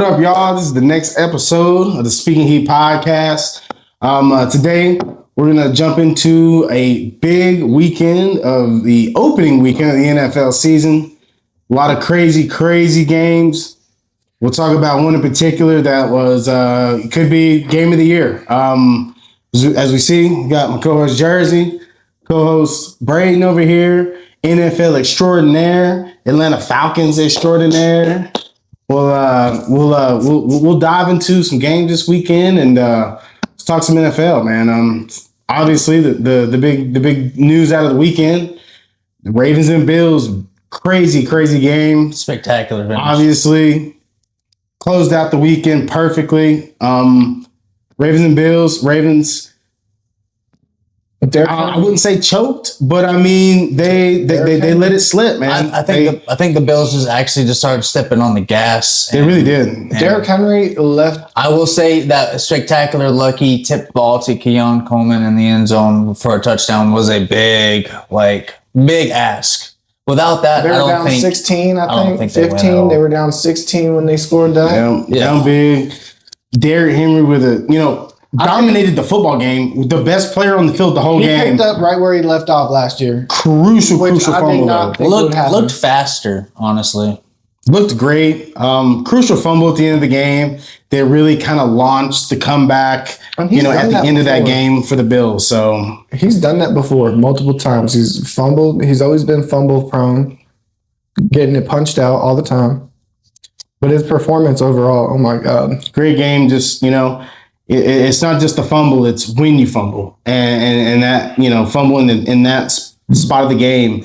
What up, y'all? This is the next episode of the Speaking Heat podcast. Today, we're going to jump into a big weekend of the opening weekend of the NFL season. A lot of crazy games. We'll talk about one in particular that was could be game of the year. As we see, we got my co-host Jersey, co-host Braden over here, NFL extraordinaire, Atlanta Falcons extraordinaire. We'll dive into some games this weekend and let's talk some NFL, man. Obviously the big news out of the weekend, the Ravens and Bills, crazy game, spectacular finish. Obviously closed out the weekend perfectly. Ravens and Bills. I wouldn't say choked, but I mean they let it slip, man. I think the Bills just started stepping on the gas. They really did. Derrick Henry left. I will say that spectacular lucky tipped ball to Keon Coleman in the end zone for a touchdown was a big ask. Without that, they were down 16. I think 15. They were down 16 when they scored that. Down big. Derrick Henry with dominated the football game. The best player on the field the whole game. He picked up right where he left off last year. Crucial fumble. Looked faster, honestly. Looked great. Crucial fumble at the end of the game. They really kind of launched the comeback, at the end of that game for the Bills. So he's done that before multiple times. He's fumbled. He's always been fumble prone, getting it punched out all the time. But his performance overall, oh my God. Great game. Just, it's not just the fumble, it's when you fumble. And that, fumbling in that spot of the game,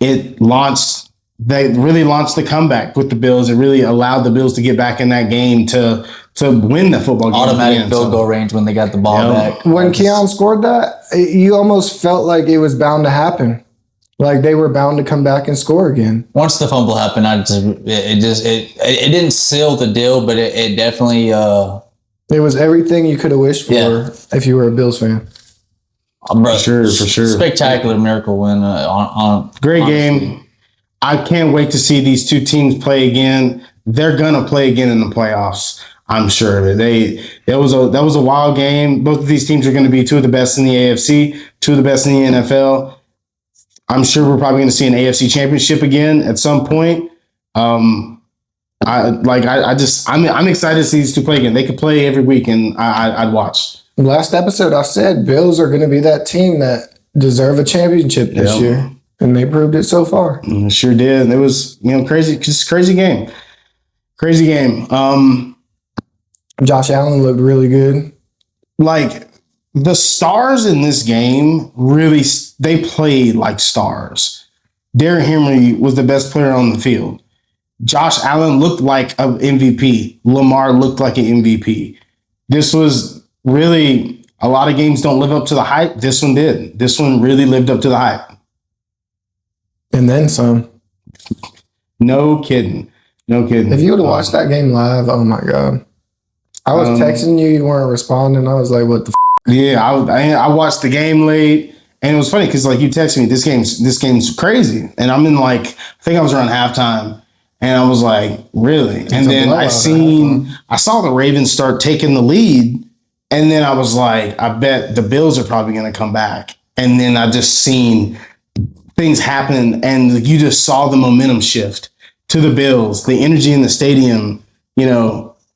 they really launched the comeback with the Bills. It really allowed the Bills to get back in that game to win the football game. Automatic field goal range when they got the ball back. When Keon scored that, you almost felt like it was bound to happen. Like they were bound to come back and score again. Once the fumble happened, it didn't seal the deal, but it definitely it was everything you could have wished for if you were a Bills fan. For sure. Spectacular miracle win. Great game. I can't wait to see these two teams play again. They're gonna play again in the playoffs. I'm sure of it. That was a wild game. Both of these teams are going to be two of the best in the AFC, two of the best in the NFL. I'm sure we're probably going to see an AFC championship again at some point. I'm excited to see these two play again. They could play every week, and I'd watch. Last episode, I said Bills are going to be that team that deserve a championship this year, and they proved it so far. Sure did. It was crazy, just crazy game. Crazy game. Josh Allen looked really good. Like the stars in this game, really, they played like stars. Derrick Henry was the best player on the field. Josh Allen looked like an MVP. Lamar looked like an MVP. This was really, a lot of games don't live up to the hype. This one did. This one really lived up to the hype. And then some. No kidding. If you would have watched that game live, oh my God. I was texting you weren't responding. I was like, what the f***? Yeah, I watched the game late. And it was funny because you texted me, this game's crazy. And I'm in I think I was around halftime. And I was like, really? And then I saw the Ravens start taking the lead. And then I was like, I bet the Bills are probably going to come back. And then I just seen things happen. And you just saw the momentum shift to the Bills. The energy in the stadium,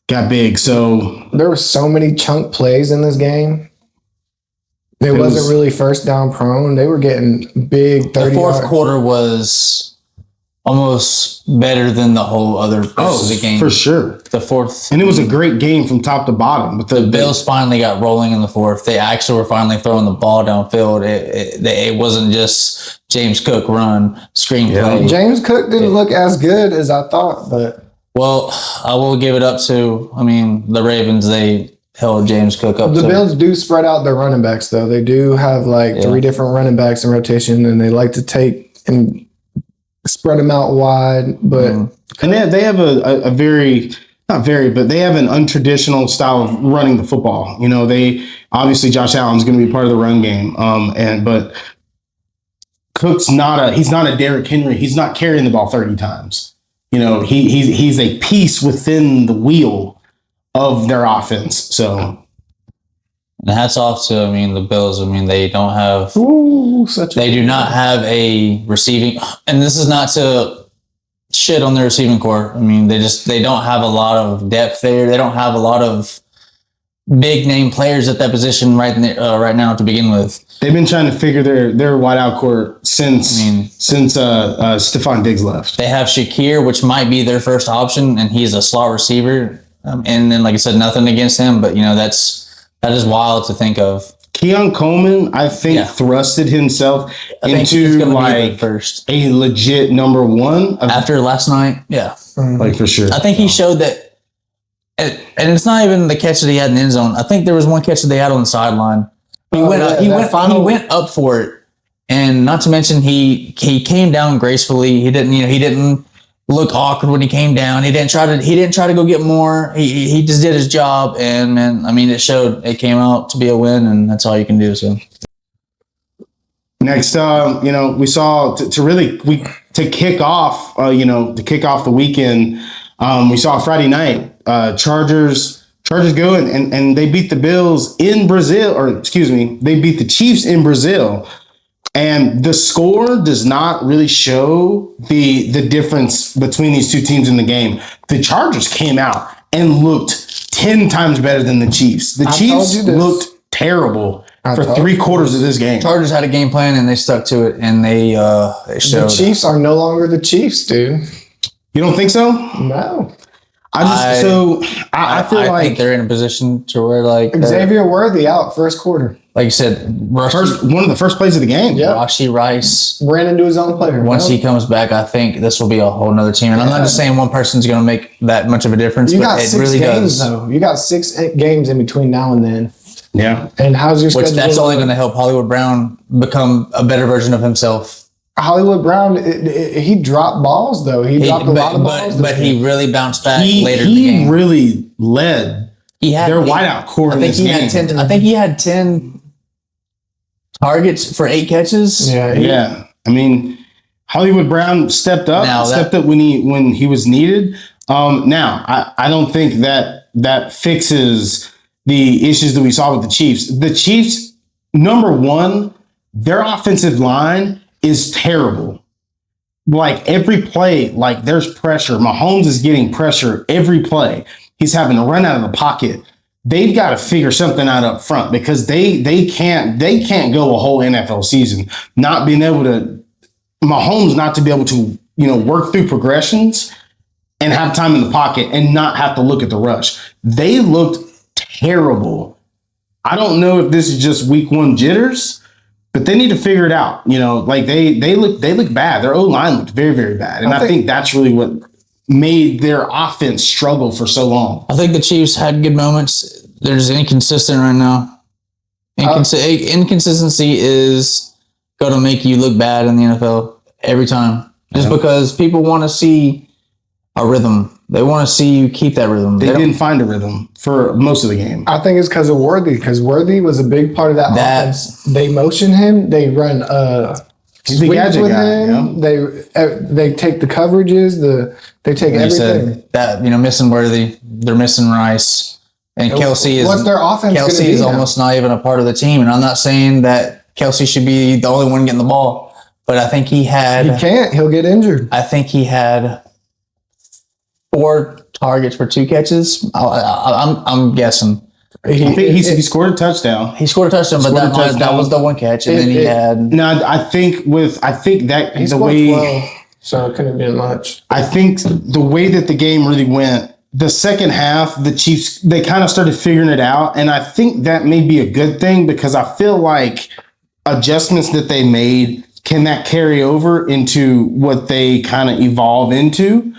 got big. So there were so many chunk plays in this game. It wasn't really first down prone. They were getting big 30 The fourth quarter was almost better than the whole other part of the game. For sure. The fourth. And it was a great game from top to bottom. But the Bills finally got rolling in the fourth. They actually were finally throwing the ball downfield. It wasn't just James Cook run, screenplay. Yeah. James Cook didn't look as good as I thought, but... Well, I will give it up to, the Ravens, they held James Cook up. The Bills do spread out their running backs, though. They do have 3 different running backs in rotation, and they like to take and spread them out wide. But And they have a very, not very, but they have an untraditional style of running the football. Obviously Josh Allen's going to be part of the run game. But Cook's he's not a Derrick Henry. He's not carrying the ball 30 times. he's a piece within the wheel of their offense. So. And hats off to, the Bills. They don't have, they do not have a receiving, and this is not to shit on their receiving core. They don't have a lot of depth there. They don't have a lot of big name players at that position right now to begin with. They've been trying to figure their wideout core since Stephon Diggs left. They have Shakir, which might be their first option, and he's a slot receiver. And then, like I said, nothing against him, but that is wild to think of. Keon Coleman, I think, thrusted himself into like a legit number one after last night. Yeah, like for sure. I think he showed that, and it's not even the catch that he had in the end zone. I think there was one catch that they had on the sideline. He went up for it, and not to mention he came down gracefully. He didn't look awkward when he came down. He didn't try to go get more. He just did his job, and man, it showed. It came out to be a win, and that's all you can do. So next, we saw to kick off the weekend. We saw Friday night Chargers go and they beat the Bills in Brazil, they beat the Chiefs in Brazil. And the score does not really show the difference between these two teams in the game. The Chargers came out and looked 10 times better than the Chiefs. The Chiefs looked terrible for 3/4 of this game. Chargers had a game plan and they stuck to it, and they showed. The Chiefs are no longer the Chiefs, dude. You don't think so? No. I think they're in a position to where Xavier Worthy out first quarter. Like you said, one of the first plays of the game. Yeah. Rashee Rice ran into his own player. Once he comes back, I think this will be a whole nother team. And I'm not just saying one person's going to make that much of a difference, but it really does. Though. You got 6 games in between now and then. Yeah. And how's your schedule? That's only going to help Hollywood Brown become a better version of himself. Hollywood Brown, he dropped balls, though. He dropped a lot of balls. But he really bounced back later in the game. He really led their wideout core in this game. I think he had 10 targets for 8 catches. Yeah. Hollywood Brown stepped up when he was needed. Now, I don't think that fixes the issues that we saw with the Chiefs. The Chiefs, number one, their offensive line is terrible. Like every play, there's pressure. Mahomes is getting pressure every play. He's having to run out of the pocket. They've got to figure something out up front because they can't go a whole NFL season not being able to, Mahomes not to be able to, work through progressions and have time in the pocket and not have to look at the rush. They looked terrible. I don't know if this is just week 1 jitters, but they need to figure it out. They look bad. Their O-line looked very, very bad. And I think that's really what made their offense struggle for so long. I think the Chiefs had good moments. They're just inconsistent right now. Inconsistency is going to make you look bad in the NFL every time. Just because people want to see a rhythm. They want to see you keep that rhythm. They didn't find a rhythm for most of the game. I think it's because of Worthy, because Worthy was a big part of that offense. They motion him. They run sweeps with him. Yeah. They take the coverages. They take everything. That missing Worthy, they're missing Rice, and Kelsey is. What's their offense? Kelsey is almost not even a part of the team, and I'm not saying that Kelsey should be the only one getting the ball, but I think he had. He can't. He'll get injured. I think he had 4 targets for 2 catches. I'm guessing. He scored a touchdown. He scored a touchdown, but that was the one catch, and then he had. No, I think that he the way. 12, so it couldn't have been much. I think the way that the game really went, the second half, the Chiefs, they kind of started figuring it out, and I think that may be a good thing because I feel like adjustments that they made can that carry over into what they kind of evolve into.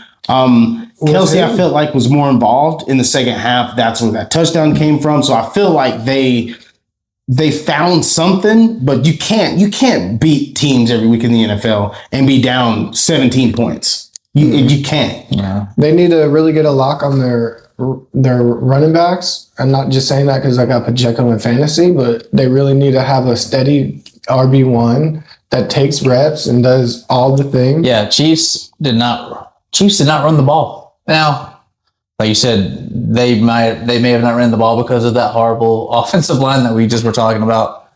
Kelsey, I felt like was more involved in the second half. That's where that touchdown came from. So I feel like they found something, but you can't beat teams every week in the NFL and be down 17 points. You can't. Yeah. They need to really get a lock on their running backs. I'm not just saying that because I got Pacheco in fantasy, but they really need to have a steady RB1 that takes reps and does all the things. Yeah, Chiefs did not Chiefs did not run the ball. Now, like you said, they may have not ran the ball because of that horrible offensive line that we just were talking about.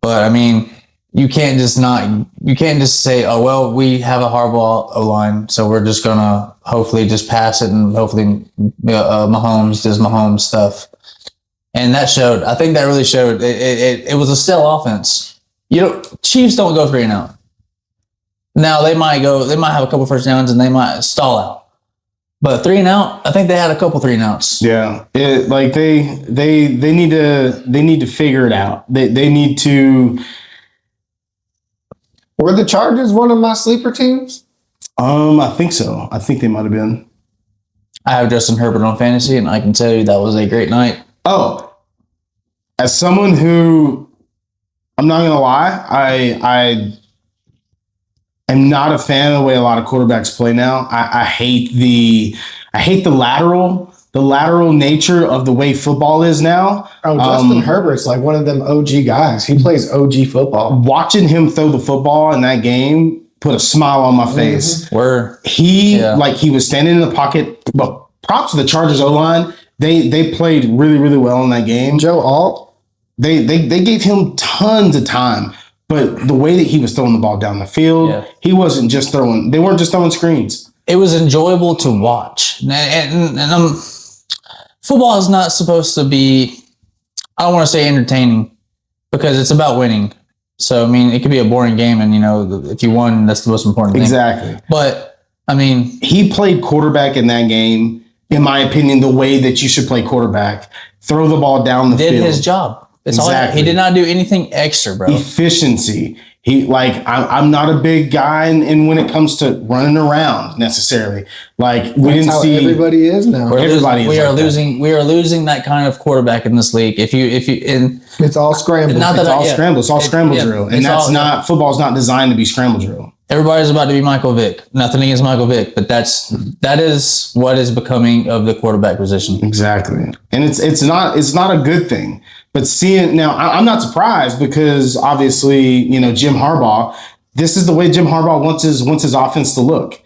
But I mean, you can't just say, oh well, we have a horrible O-line, so we're just gonna hopefully just pass it and hopefully Mahomes does Mahomes stuff. And that showed. I think that really showed. It was a stale offense. Chiefs don't go 3-and-out. Now they might have a couple first downs and they might stall out. But 3-and-out, I think they had a couple 3-and-outs. Yeah, they need to figure it out. They need to. Were the Chargers one of my sleeper teams? I think so. I think they might have been. I have Justin Herbert on fantasy, and I can tell you that was a great night. Oh, as someone who, I'm not gonna lie, I am not a fan of the way a lot of quarterbacks play now. I hate the lateral nature of the way football is now. Oh, Justin Herbert's like one of them OG guys. He plays OG football. Watching him throw the football in that game put a smile on my face. Mm-hmm. He was standing in the pocket. But props to the Chargers O-line. They played really, really well in that game. Joe Alt. They gave him tons of time. But the way that he was throwing the ball down the field, he wasn't just throwing. They weren't just throwing screens. It was enjoyable to watch. And football is not supposed to be, I don't want to say entertaining, because it's about winning. So, I mean, it could be a boring game, and, if you won, that's the most important thing. Exactly. But, I mean, he played quarterback in that game, in my opinion, the way that you should play quarterback. Throw the ball down the field. Did his job. He did not do anything extra, bro. Efficiency. I'm not a big guy in when it comes to running around necessarily. That's how everybody is now. We are losing that kind of quarterback in this league. It's all scramble. Scramble. It's all scramble drill, and football's not designed to be scramble drill. Everybody's about to be Michael Vick. Nothing against Michael Vick, but that is what is becoming of the quarterback position. Exactly, and it's not a good thing. But seeing now, I'm not surprised because obviously, Jim Harbaugh. This is the way Jim Harbaugh wants his offense to look.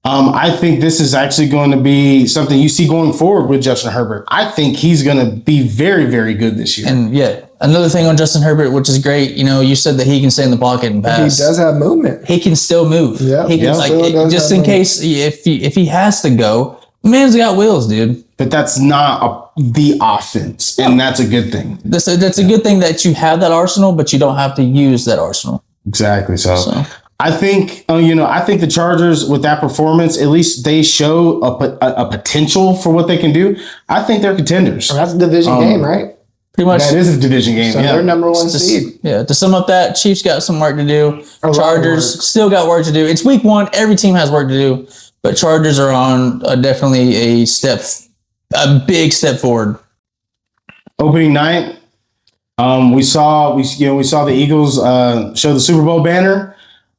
I think this is actually going to be something you see going forward with Justin Herbert. I think he's going to be very, very good this year. And another thing on Justin Herbert, which is great. You said that he can stay in the pocket and pass. He does have movement. He can still move. Yeah, he can just in case if he has to go. Man's got wheels, dude. But that's not the offense, and that's a good thing. That's a good thing that you have that arsenal, but you don't have to use that arsenal. Exactly. So. I think the Chargers with that performance, at least they show a potential for what they can do. I think they're contenders. Well, that's a division game, right? Pretty much. That is a division game. So they're number one seed. Yeah. To sum up that, Chiefs got some work to do. Chargers still got work to do. It's week 1. Every team has work to do, but Chargers are on definitely a big step forward. Opening night, we saw the Eagles show the Super Bowl banner.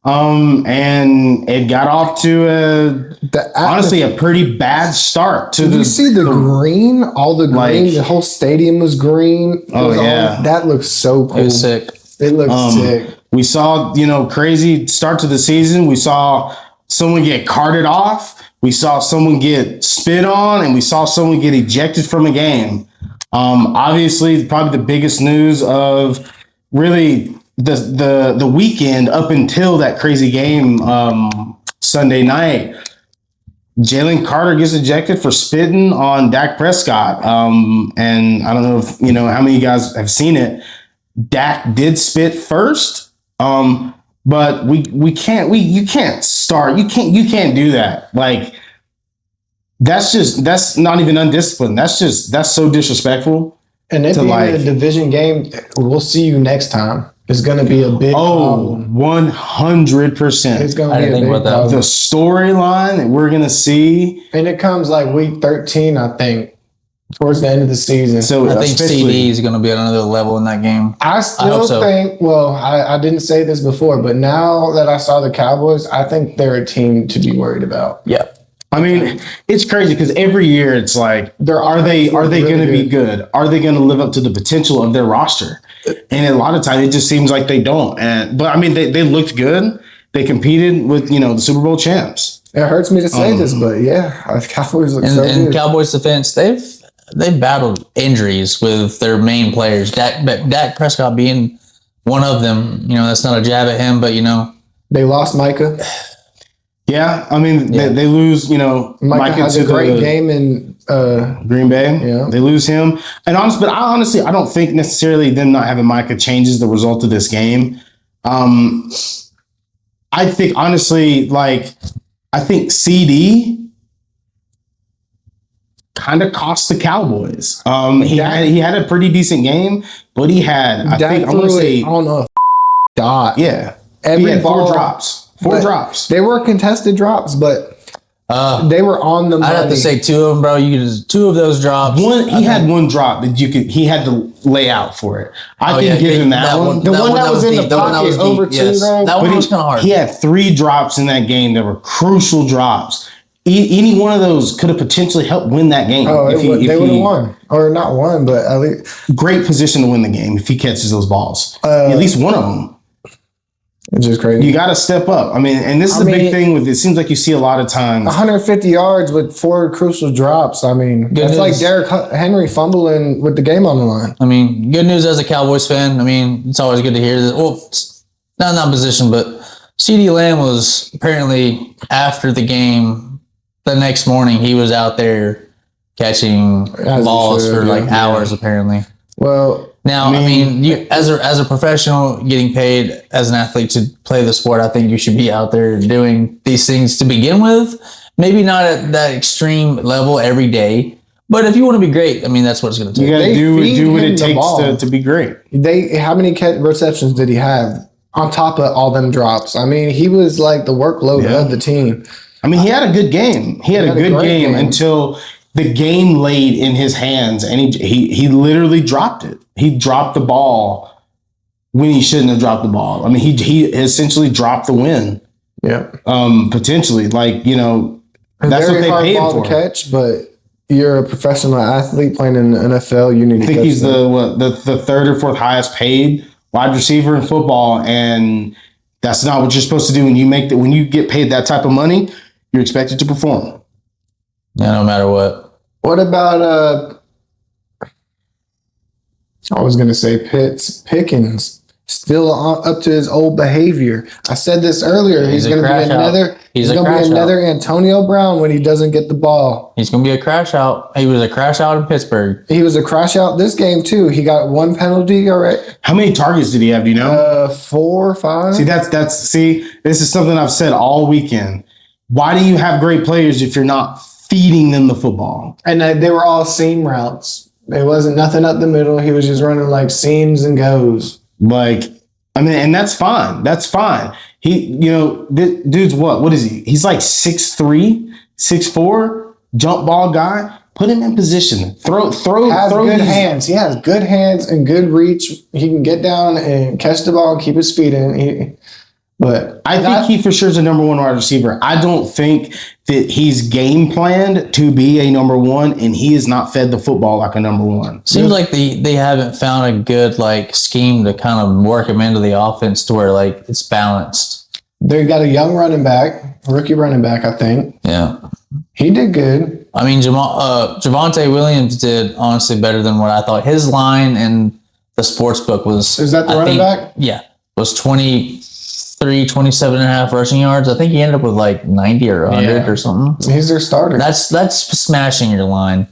And it got off to honestly a pretty bad start. Did you see the green? All the green. The whole stadium was green. That looks so cool. It was sick. It looks sick. We saw crazy start to the season. We saw someone get carted off. We saw someone get spit on, and we saw someone get ejected from a game. Obviously, probably the biggest news of really the weekend up until that crazy game Sunday night. Jalen Carter gets ejected for spitting on Dak Prescott. And I don't know if how many of you guys have seen it. Dak did spit first. But you can't do that. That's not even undisciplined. That's so disrespectful. And if you're in a division game, we'll see you next time. It's going to be a big problem. 100%. It's going to be a big problem. The storyline that we're going to see. And it comes week 13, I think, towards the end of the season. So I think CD is going to be at another level in that game. I think, I didn't say this before, but now that I saw the Cowboys, I think they're a team to be worried about. Yeah. I mean, it's crazy because every year it's like, are they going to be good? Are they going to live up to the potential of their roster? And a lot of times it just seems like they don't. But I mean, they looked good. They competed with the Super Bowl champs. It hurts me to say this, but yeah, Cowboys look so good. In Cowboys defense, they've battled injuries with their main players. Dak Prescott being one of them. That's not a jab at him, but they lost Micah. Yeah, I mean they lose. Micah has a great game in Green Bay. Yeah, they lose him. And honestly, I don't think necessarily them not having Micah changes the result of this game. I think honestly, I think CD kind of cost the Cowboys. He had a pretty decent game, but he had I don't know, dot. Yeah, every he ball, four drops. They were contested drops, but they were on the money. I'd have to say two of them, bro. You could two of those drops. He had one drop that he had to lay out for it. I can give him that one. The one that was in the pocket over two, though. That one was kind of hard. He had 3 drops in that game that were crucial drops. Any one of those could have potentially helped win that game. They would have won. Or not won, but at least. Great position to win the game if he catches those balls. At least one of them. It's just crazy. You got to step up. I mean, and this is the big thing with it. Seems like you see a lot of times 150 yards with 4 crucial drops. I mean, that's like Derrick Henry fumbling with the game on the line. I mean, good news as a Cowboys fan. I mean, it's always good to hear that. Well, not in that position, but CeeDee Lamb was apparently after the game the next morning. He was out there catching balls for hours, apparently. Well. Now, you as a professional getting paid as an athlete to play the sport, I think you should be out there doing these things to begin with. Maybe not at that extreme level every day, but if you want to be great, that's what it's going to take. You got to do what it takes to be great. How many receptions did he have on top of all them drops? He was like the workload of the team. He had a good game. He had a good game until the game laid in his hands, and he literally dropped it. He dropped the ball when he shouldn't have dropped the ball. He essentially dropped the win. Yeah. Potentially, that's what they paid for. To catch, but you're a professional athlete playing in the NFL. You need. I think he's the third or fourth highest paid wide receiver in football, and that's not what you're supposed to do when you get paid that type of money. You're expected to perform. Yeah, no matter what. What about I was going to say Pickens, still up to his old behavior. I said this earlier. He's going to be another Antonio Brown when he doesn't get the ball. He's going to be a crash out. He was a crash out in Pittsburgh. He was a crash out this game too. He got 1 penalty already. How many targets did he have? Do you know? 4 or 5. See, this is something I've said all weekend. Why do you have great players if you're not feeding them the football? And they were all seam routes. There wasn't nothing up the middle. He was just running like seams and goes. And that's fine. That's fine. This dude's what is he? He's like 6'3", 6'4", jump ball guy. Put him in position. Throw good hands. He has good hands and good reach. He can get down and catch the ball and keep his feet in. But I think he for sure is a number 1 wide receiver. I don't think that he's game planned to be a number 1, and he is not fed the football like a number 1. Seems like they haven't found a good scheme to kind of work him into the offense to where it's balanced. They got a young rookie running back, I think. Yeah, he did good. Javonte Williams did honestly better than what I thought. His line in the sports book was. Is that the running back? Yeah, was 27.5 rushing yards. I think he ended up with 90 or 100 or something. He's their starter. That's smashing your line.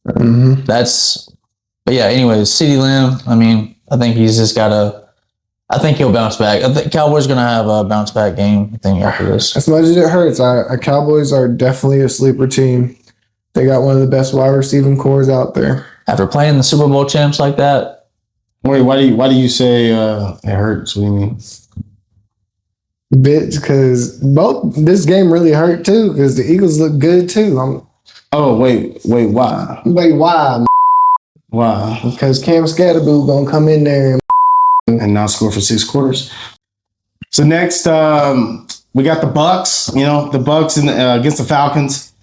Mm-hmm. But yeah, anyways, CeeDee Lamb, I think he's just I think he'll bounce back. I think Cowboys going to have a bounce back game, I think, after this. As much as it hurts, our Cowboys are definitely a sleeper team. They got one of the best wide receiving cores out there. After playing the Super Bowl champs like that. Wait, why do you say it hurts? What do you mean? Bitch, because this game really hurt too, because the Eagles look good too. Wait, why? Wait, why? Why? Because Cam Scatterboo gonna come in there and not score for 6 quarters. So next, we got the Bucks. The Bucks against the Falcons.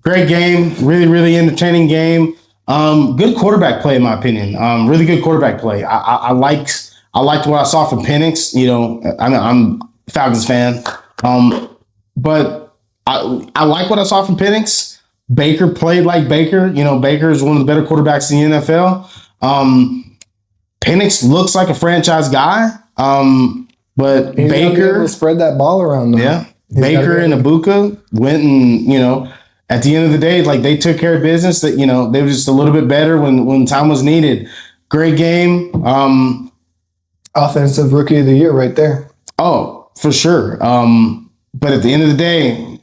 Great game, really, really entertaining game. Good quarterback play, in my opinion. Really good quarterback play. I liked what I saw from Penix. I'm a Falcons fan. but I like what I saw from Penix. Baker played like Baker. Baker is one of the better quarterbacks in the NFL. Penix looks like a franchise guy. But He's Baker spread that ball around though. Yeah. Baker and Ibuka went and, at the end of the day, like they took care of business. That they were just a little bit better when time was needed. Great game. Offensive rookie of the year right there. Oh, for sure. But at the end of the day,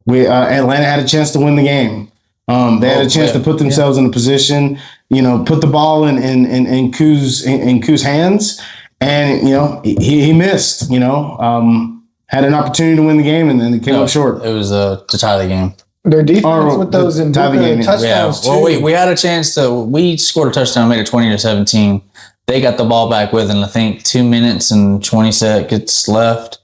Atlanta had a chance to win the game. They had a chance to put themselves in a position, put the ball in Koo's hands, and he missed. Had an opportunity to win the game, and then it came up short. It was to tie the game. Their defense with those touchdowns too. Well, we had a chance we scored a touchdown, made it 20-17. They got the ball back within, I think, 2 minutes and 20 seconds left.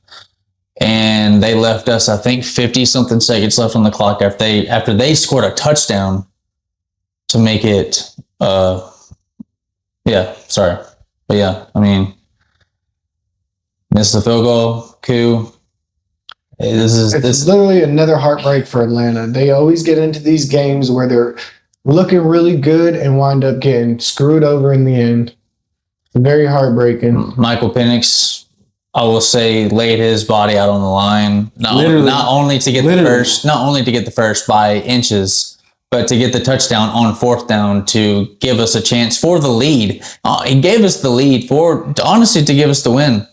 And they left us, I think, 50-something seconds left on the clock after they scored a touchdown to make it, missed the field goal, Koo. It's literally another heartbreak for Atlanta. They always get into these games where they're looking really good and wind up getting screwed over in the end. Very heartbreaking. Michael Penix, I will say, laid his body out on the line. Not only to get the first by inches, but to get the touchdown on fourth down to give us a chance for the lead. He gave us the lead to give us the win.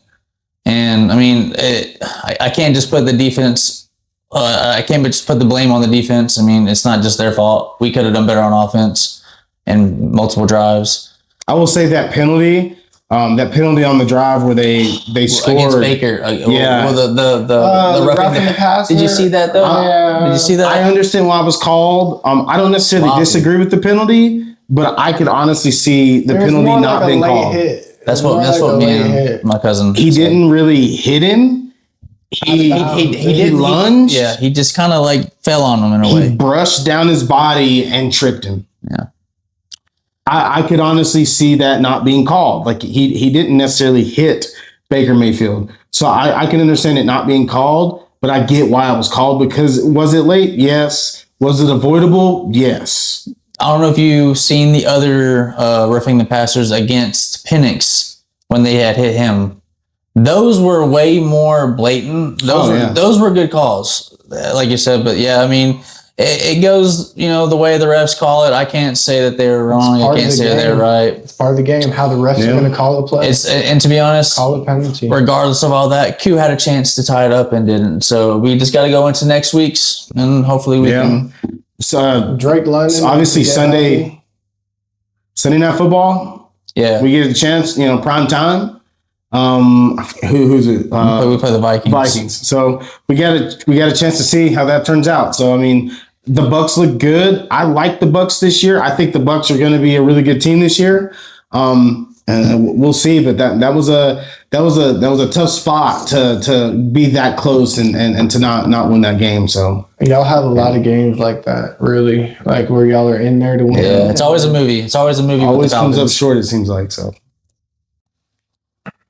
And I can't just put the defense. I can't just put the blame on the defense. It's not just their fault. We could have done better on offense and multiple drives. I will say that penalty on the drive where they scored against Baker. The roughing the passer. Did you see that though? Did you see that? I understand why it was called. I don't necessarily disagree with the penalty, but I could honestly see the penalty not being called. That's what me and my cousin. He didn't really hit him. He didn't lunge. He just kind of fell on him in a way. He brushed down his body and tripped him. Yeah. I could honestly see that not being called. He didn't necessarily hit Baker Mayfield. So I can understand it not being called, but I get why it was called because was it late? Yes. Was it avoidable? Yes. I don't know if you've seen the other roughing the passers against Penix when they had hit him. Those were way more blatant. Those were good calls, like you said. But it goes, the way the refs call it. I can't say that they were wrong. I can't say they're right. It's part of the game, how the refs are going to call the play. And to be honest, call a penalty. Regardless of all that, Q had a chance to tie it up and didn't. So we just got to go into next week's, and hopefully we can. So Drake London, obviously Sunday Night Football. Yeah, we get a chance. Prime time. Who's it? We play the Vikings. So we got a chance to see how that turns out. So the Bucs look good. I like the Bucs this year. I think the Bucs are going to be a really good team this year. And we'll see. But that was a tough spot to be that close and to not win that game. So y'all have a lot of games like that, really, where y'all are in there to win. Yeah, it's always a movie. Always comes up short. It seems like so.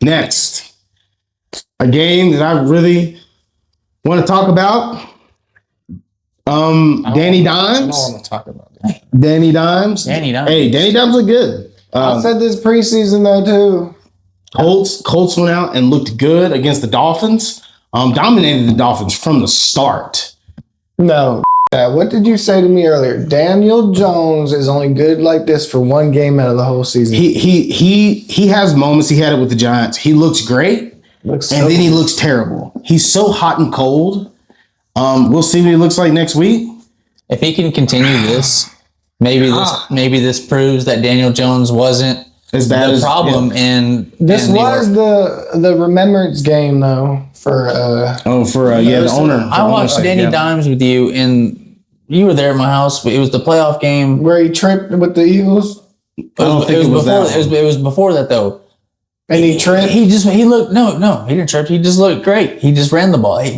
Next, a game that I really want to talk about. Danny Dimes. I don't want to talk about that. Danny Dimes. Hey, Danny Dimes look good. I said this preseason though too. Colts went out and looked good against the Dolphins. Dominated the Dolphins from the start. No, what did you say to me earlier? Daniel Jones is only good like this for one game out of the whole season. He has moments. He had it with the Giants. He looks great, then he looks terrible. He's so hot and cold. We'll see what he looks like next week. If he can continue this, maybe this proves that Daniel Jones wasn't as bad the problem. And this was the remembrance game though for the owner. I watched Danny Dimes with you, and you were there at my house. It was the playoff game where he tripped with the Eagles. It was before that though. And he tripped. He looked no. He didn't trip. He just looked great. He just ran the ball. I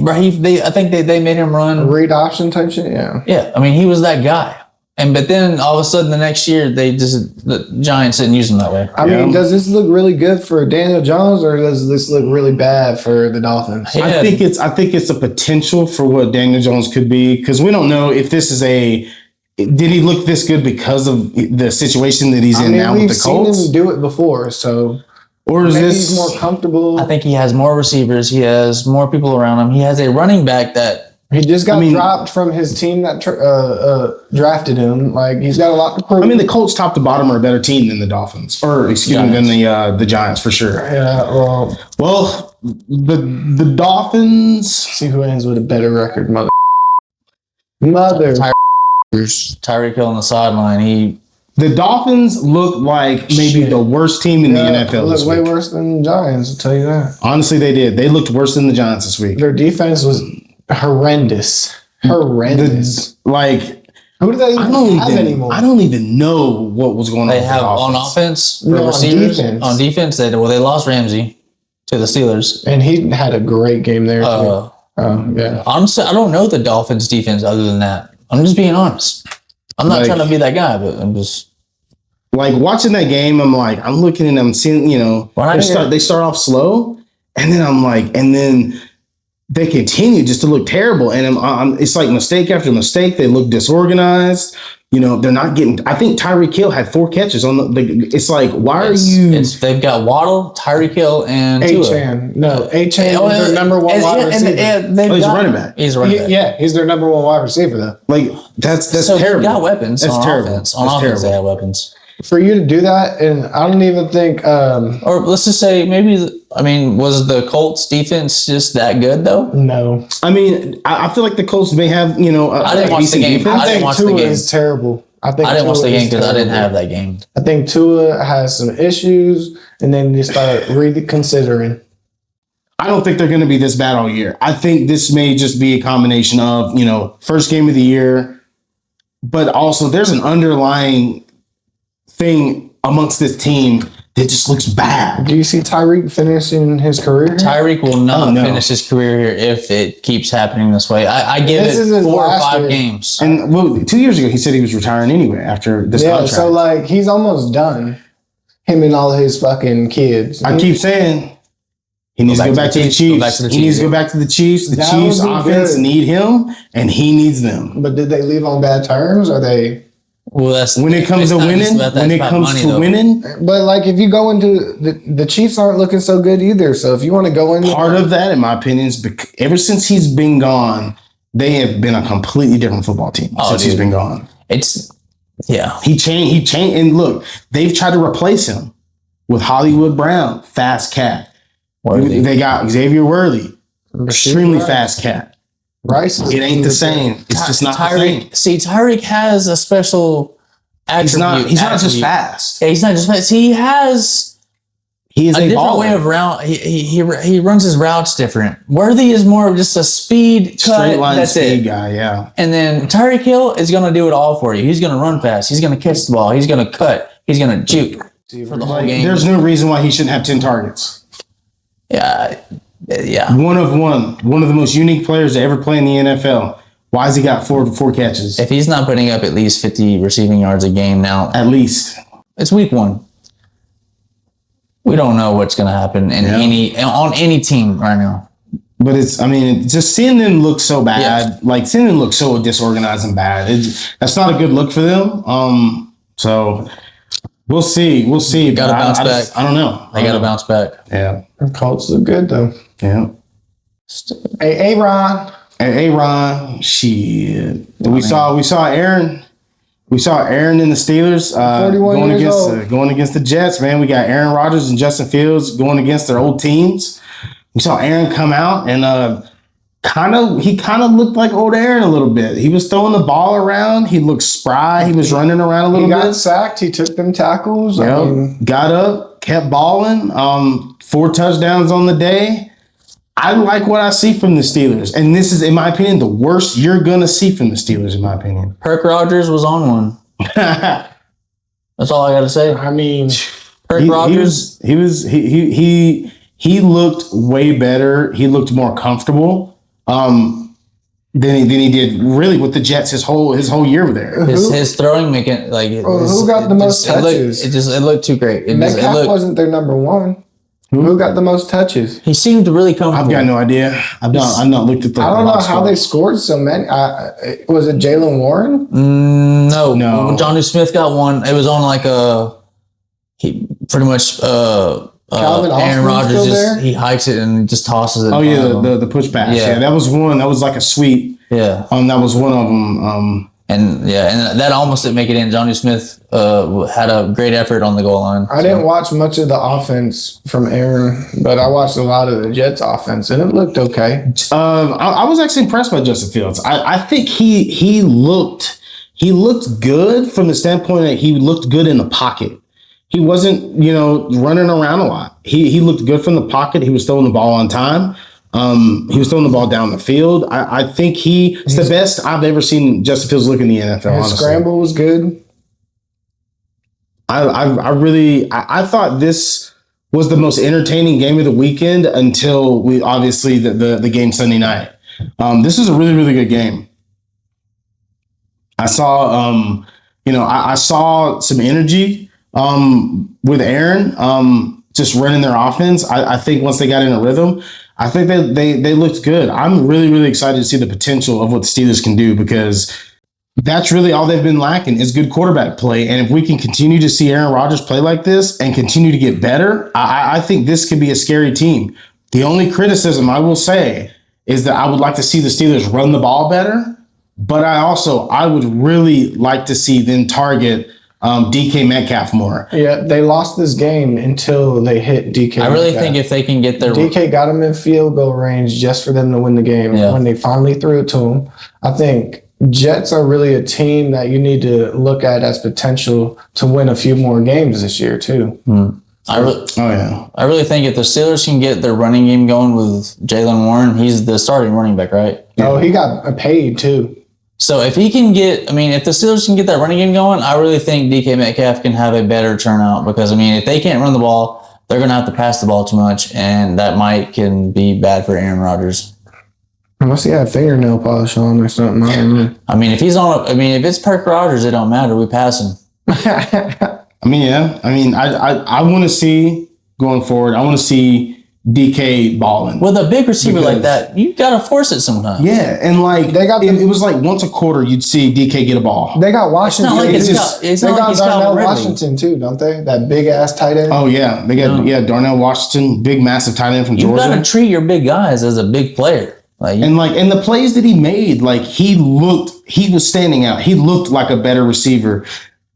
think they made him run read option type shit. Yeah. Yeah. He was that guy. But then all of a sudden the next year the Giants didn't use him that way. I mean, does this look really good for Daniel Jones or does this look really bad for the Dolphins? Yeah. I think it's a potential for what Daniel Jones could be, because we don't know if this is did he look this good because of the situation that he's in now with the Colts? We've seen him do it before, so or is this he's more comfortable? I think he has more receivers. He has more people around him. He has a running back that. He just got dropped from his team that drafted him. Like, he's got a lot to prove. I mean, the Colts top to bottom are a better team than the Dolphins, or excuse me, than the Giants for sure. Yeah. Well, the Dolphins. See who ends with a better record, mother. Tyreek Hill on the sideline. The Dolphins look like maybe the worst team in the NFL. Look way worse than the Giants. I'll tell you that. Honestly, they did. They looked worse than the Giants this week. Their defense was horrendous. Who do they even have anymore? I don't even know what was going on. They have on offense, receivers. On defense, they lost Ramsey to the Steelers, and he had a great game there. Yeah. Honestly, I don't know the Dolphins' defense other than that. I'm just being honest. I'm not trying to be that guy, but I'm just watching that game. I'm looking and I'm seeing, they start off slow, and then they continue just to look terrible. And it's like mistake after mistake. They look disorganized. They're not getting. I think Tyreek Hill had 4 catches on the. It's like, why are you? They've got Waddle, Tyreek Hill, and A-Chan. No, A-Chan is their number one wide receiver. He's a running back. He's a running back. Yeah, he's their number one wide receiver though. That's so terrible. They got weapons. That's terrible. Offense. On offense, they have weapons. For you to do that, and I don't even think. Or let's just say was the Colts defense just that good though? No. I mean, I feel like the Colts may have I didn't watch the game. I think Tua is terrible. I didn't watch the game because I didn't have that game. I think Tua has some issues, and then you start reconsidering. I don't think they're going to be this bad all year. I think this may just be a combination of first game of the year, but also there's an underlying thing amongst this team that just looks bad. Do you see Tyreek finishing his career here? Tyreek will not finish his career here if it keeps happening this way. I give it 4 or 5 games. And 2 years ago, he said he was retiring anyway after this contract. So he's almost done. Him and all his fucking kids. I keep saying he needs to go back to the Chiefs. He needs to go back to the Chiefs. The Chiefs offense need him, and he needs them. But did they leave on bad terms? Or they? Well, when it comes to winning, but if you go into the Chiefs aren't looking so good either. So if you want to go in, part of that, in my opinion, is ever since he's been gone, they have been a completely different football team since he's been gone. He changed, and look, they've tried to replace him with Hollywood Brown, fast cat. They got Xavier Worthy, extremely fast cat. Rice. It ain't the same. It's just not the same. See, Tyreek has a special attribute. He's not just fast. Yeah, he's not just fast. He has a different way of route. He runs his routes different. Worthy is more of just a speed straight line speed guy. Yeah. And then Tyreek Hill is going to do it all for you. He's going to run fast. He's going to catch the ball. He's going to cut. He's going to juke for the whole game. There's no reason why he shouldn't have 10 targets. Yeah. One of the most unique players to ever play in the NFL. Why has he got 4 catches? If he's not putting up at least 50 receiving yards a game now, at least it's week 1. We don't know what's going to happen on any team right now. But just seeing them look so bad, seeing them look so disorganized and bad. That's not a good look for them. So we'll see. Got to bounce back. I don't know. They got to bounce back. Yeah. The Colts look good though. Yeah. Hey, Ron. Shit. We saw Aaron. We saw Aaron in the Steelers going against the Jets. Man, we got Aaron Rodgers and Justin Fields going against their old teams. We saw Aaron come out and he kind of looked like old Aaron a little bit. He was throwing the ball around. He looked spry. He was running around a little bit. He got sacked. He took them tackles. Got up, kept balling. 4 touchdowns on the day. I like what I see from the Steelers. And this is, in my opinion, the worst you're going to see from the Steelers, in my opinion. Kirk Rogers was on one. That's all I got to say. Kirk Rogers. He looked way better. He looked more comfortable. than he did really with the Jets his whole year there. His throwing making who got the most touches? It looked too great. Metcalf wasn't their number one. Who got the most touches? He seemed really comfortable. I've got no idea. I've not looked at the. I don't know how they scored so many. Was it Jalen Warren? No. Johnny Smith got one. It was on like he pretty much Aaron Rodgers he hikes it and just tosses it. Oh yeah, the push pass. Yeah, that was one. That was like a sweep. Yeah. That was one of them. And that almost didn't make it in. Johnny Smith had a great effort on the goal line. I didn't watch much of the offense from Aaron, but I watched a lot of the Jets offense, and it looked okay. I was actually impressed by Justin Fields. I think he looked good from the standpoint that he looked good in the pocket. He wasn't, running around a lot. He looked good from the pocket. He was throwing the ball on time. He was throwing the ball down the field. I think it's the best I've ever seen Justin Fields look in the NFL. His scramble was good. I thought this was the most entertaining game of the weekend until we obviously the game Sunday night. This is a really, really good game. I saw I saw some energy with Aaron just running their offense. I think once they got in a rhythm, I think they looked good. I'm really, really excited to see the potential of what the Steelers can do because that's really all they've been lacking is good quarterback play. And if we can continue to see Aaron Rodgers play like this and continue to get better, I think this could be a scary team. The only criticism I will say is that I would like to see the Steelers run the ball better, but I would really like to see them target DK Metcalf more. Yeah, they lost this game until they hit DK. I really think if they can get their DK got them in field goal range just for them to win the game. Yeah. When they finally threw it to him, I think Jets are really a team that you need to look at as potential to win a few more games this year too. I really think if the Steelers can get their running game going with Jalen Warren, he's the starting running back, right? Oh, he got paid too. So if he can if the Steelers can get that running game going, I really think DK Metcalf can have a better turnout because, if they can't run the ball, they're going to have to pass the ball too much, and that can be bad for Aaron Rodgers. Unless he had fingernail polish on or something. I don't know. If it's Perk Rodgers, it don't matter. We pass him. I want to see, going forward, I want to see DK balling. With a big receiver like that, you got to force it sometimes. Yeah, and it was like once a quarter you'd see DK get a ball. They got Washington. They got Darnell Washington too, don't they? That big ass tight end. Oh yeah, they got Darnell Washington, big massive tight end from Georgia. You got to treat your big guys as a big player. And the plays that he made, he was standing out. He looked like a better receiver,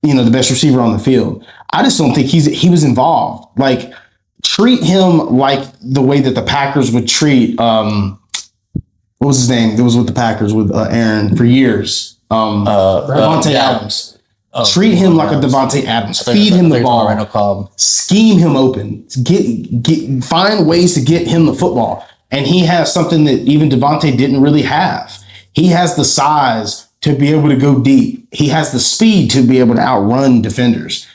the best receiver on the field. I just don't think he was involved. Treat him like the way that the Packers would treat what was his name? That was with the Packers with Aaron for years. Devontae Adams. Treat him like a Devontae Adams. Feed him the ball. Scheme him open. Find ways to get him the football. And he has something that even Devontae didn't really have. He has the size to be able to go deep. He has the speed to be able to outrun defenders.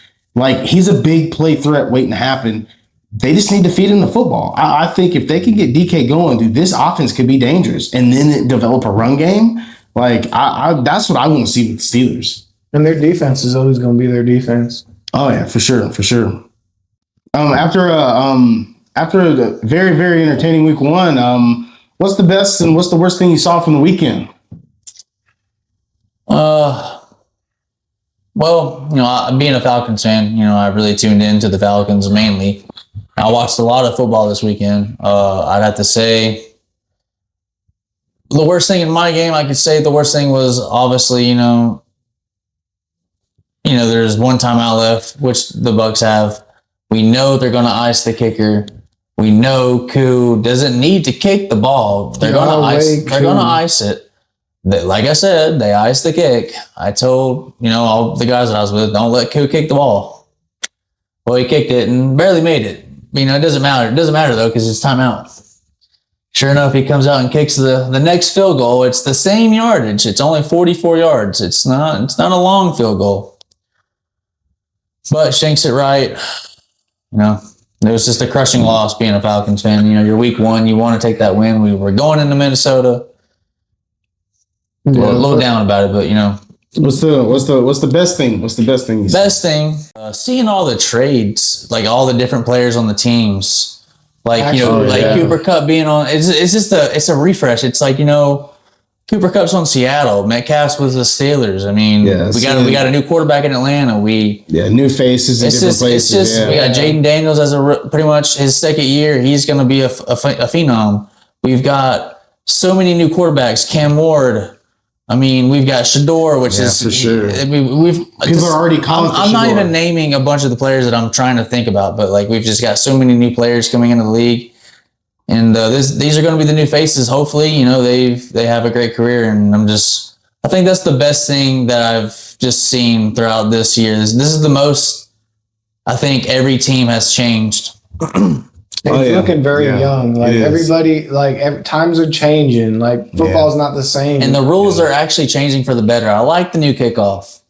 He's a big play threat waiting to happen. They just need to feed him the football. I think if they can get DK going, dude, this offense could be dangerous. And then develop a run game. That's what I want to see with the Steelers. And their defense is always going to be their defense. Oh yeah, for sure. After the very, very entertaining week one, what's the best and what's the worst thing you saw from the weekend? Being a Falcons fan, I really tuned into the Falcons mainly. I watched a lot of football this weekend. I'd have to say the worst thing in my game, I could say the worst thing was obviously, there's one timeout left, which the Bucs have. We know they're going to ice the kicker. We know Koo doesn't need to kick the ball. They're going to ice it. Like I said, they ice the kick. I told, all the guys that I was with, don't let Koo kick the ball. Well, he kicked it and barely made it. It doesn't matter. It doesn't matter, though, because it's timeout. Sure enough, he comes out and kicks the next field goal. It's the same yardage. It's only 44 yards. It's not a long field goal. But shanks it right. It was just a crushing loss being a Falcons fan. You're week one. You want to take that win. We were going into Minnesota. a little down about it, but what's the best thing? What's the best thing? Best thing, seeing all the trades, like all the different players on the teams, like Cooper Kupp being on. It's just it's a refresh. It's like Cooper Kupp's on Seattle. Metcalf's with the Steelers. I mean, we got a new quarterback in Atlanta. New faces in different places. We got Jaden Daniels as pretty much his second year. He's going to be a phenom. We've got so many new quarterbacks. Cam Ward. I mean, we've got Shador, which is for sure. People are already calling. I'm not even naming a bunch of the players that I'm trying to think about, but like we've just got so many new players coming into the league. And these are going to be the new faces. Hopefully, they have a great career. And I think that's the best thing that I've just seen throughout this year. This is the most I think every team has changed. It's looking very young. Like everybody, times are changing. Like football's not the same, and the rules are actually changing for the better. I like the new kickoff.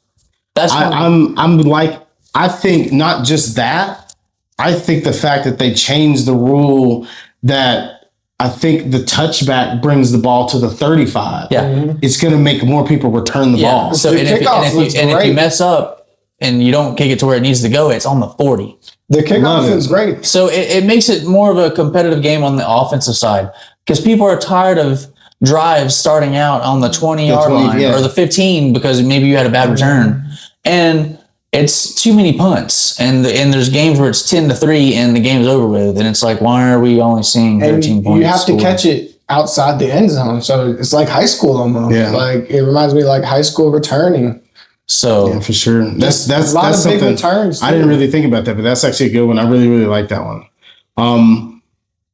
I think not just that. I think the fact that they changed the rule that I think the touchback brings the ball to the 35. Yeah. It's going to make more people return the ball. So if you mess up and you don't kick it to where it needs to go, it's on the 40. The kickoff is great. So it makes it more of a competitive game on the offensive side because people are tired of drives starting out on the 20-yard line or the 15 because maybe you had a bad return. And it's too many punts, and there's games where it's 10-3 and the game's over with, and it's like, why are we only seeing 13 points? You have to catch it outside the end zone, so it's like high school almost. Yeah. Like it reminds me of like high school returning. So for sure, that's a lot of something big returns. I didn't really think about that, but that's actually a good one. I really really like that one.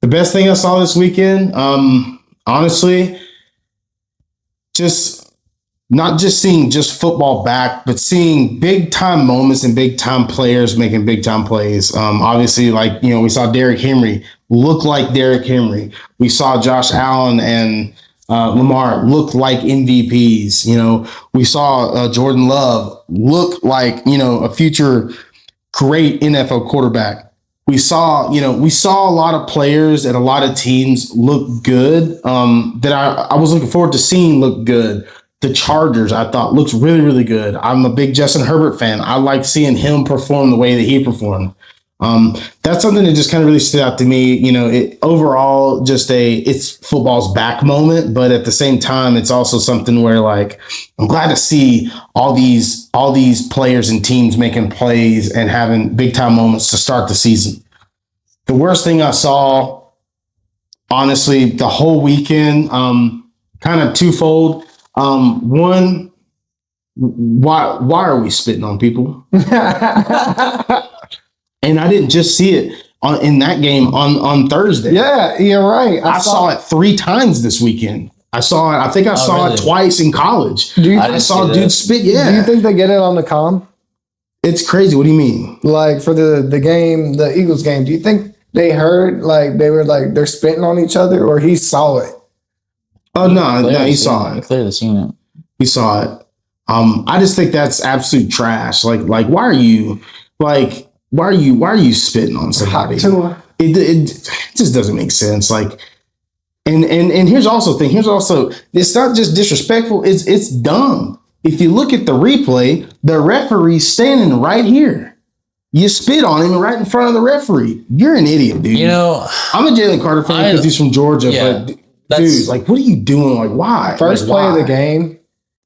The best thing I saw this weekend, honestly, just. Not just seeing just football back, but seeing big time moments and big time players making big time plays. Obviously, we saw Derrick Henry look like Derrick Henry. We saw Josh Allen and Lamar look like MVPs. We saw Jordan Love look like a future great NFL quarterback. We saw a lot of players and a lot of teams look good that I was looking forward to seeing look good. The Chargers, I thought, looks really, really good. I'm a big Justin Herbert fan. I like seeing him perform the way that he performed. That's something that just kind of really stood out to me. Overall, it's football's back moment, but at the same time, it's also something where I'm glad to see all these players and teams making plays and having big time moments to start the season. The worst thing I saw, honestly, the whole weekend, kind of twofold. One, why are we spitting on people? And I didn't just see it in that game on Thursday. Yeah, you're right. I saw it 3 times this weekend. I saw it twice in college. I saw dudes spit. Yeah. Do you think they get it on the comm? It's crazy. What do you mean? Like for the game, the Eagles game, do you think they heard they're spitting on each other, or he saw it? Oh no, he saw it. Clearly seen it. He saw it. I just think that's absolute trash. Why are you spitting on somebody? It just doesn't make sense. And here's also the thing. It's not just disrespectful. It's dumb. If you look at the replay, the referee's standing right here. You spit on him right in front of the referee. You're an idiot, dude. I'm a Jalen Carter fan because he's from Georgia, but. Dude, what are you doing? Why? First play of the game.